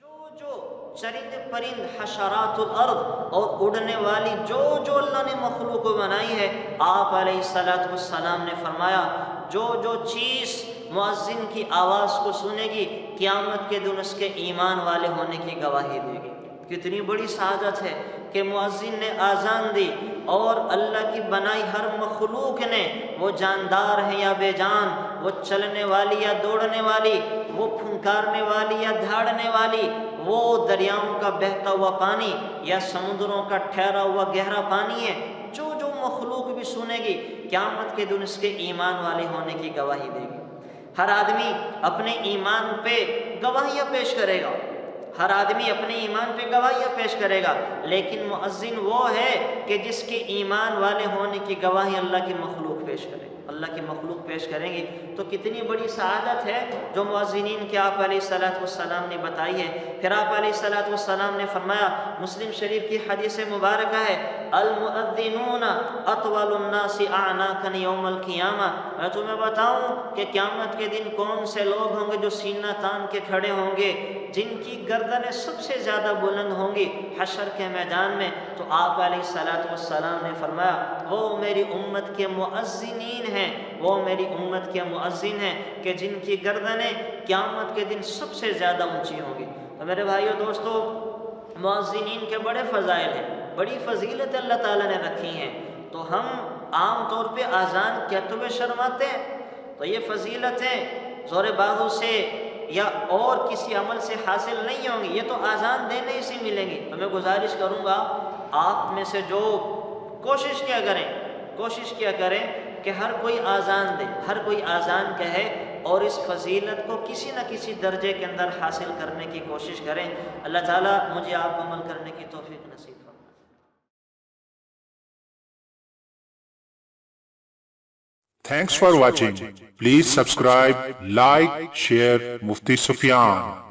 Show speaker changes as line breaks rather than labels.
جو چرند پرند حشرات الارض اور اڑنے والی جو اللہ نے مخلوق بنائی ہے، آپ علیہ الصلوۃ والسلام نے فرمایا جو چیز مؤذن کی آواز کو سنے گی قیامت کے دن اس کے ایمان والے ہونے کی گواہی دے گی۔ کتنی بڑی سعادت ہے کہ مؤذن نے آذان دی اور اللہ کی بنائی ہر مخلوق نے، وہ جاندار ہے یا بے جان، وہ چلنے والی یا دوڑنے والی، وہ پھنکارنے والی یا دھاڑنے والی، وہ دریاؤں کا بہتا ہوا پانی یا سمندروں کا ٹھہرا ہوا گہرا پانی ہے، جو مخلوق بھی سنے گی قیامت کے دن اس کے ایمان والے ہونے کی گواہی دے گی۔ ہر آدمی اپنے ایمان پہ گواہیاں پیش کرے گا، ہر آدمی اپنے ایمان پہ گواہیاں پیش کرے گا، لیکن مؤذن وہ ہے کہ جس کے ایمان والے ہونے کی گواہی اللہ کی مخلوق پیش کرے، اللہ کی مخلوق پیش کریں گی۔ تو کتنی بڑی سعادت ہے جو مؤذنین کے آپ علیہ الصلوۃ والسلام نے بتائی ہے۔ پھر آپ علیہ الصلوۃ والسلام نے فرمایا، مسلم شریف کی حدیث مبارکہ ہے، المؤذنون اطول الناس اعناقا یوم القیامہ۔ میں تمہیں بتاؤں کہ قیامت کے دن کون سے لوگ ہوں گے جو سینہ تان کے کھڑے ہوں گے، جن کی گردنیں سب سے زیادہ بلند ہوں گی حشر کے میدان میں۔ تو آپ علیہ الصلوۃ والسلام نے فرمایا، وہ میری امت کے مؤذنین ہیں، وہ میری امت کے مؤذن ہیں کہ جن کی گردنیں قیامت کے دن سب سے زیادہ اونچی ہوں گی۔ تو میرے بھائیو دوستو، مؤذنین کے بڑے فضائل ہیں، بڑی فضیلت اللہ تعالیٰ نے رکھی ہیں۔ تو ہم عام طور پہ آذان کہتے ہوئے شرماتے ہیں، تو یہ فضیلتیں زور بازو سے یا اور کسی عمل سے حاصل نہیں ہوں گی، یہ تو آذان دینے ہی سے ملیں گی۔ تو میں گزارش کروں گا آپ میں سے جو کوشش کیا کریں کہ ہر کوئی آذان دے، ہر کوئی آذان کہے اور اس فضیلت کو کسی نہ کسی درجے کے اندر حاصل کرنے کی کوشش کریں۔ اللہ تعالیٰ مجھے آپ کو عمل کرنے کی توفیق نصیب فرمائے۔
Thanks for watching. Please subscribe, like, share Mufti Sufyan.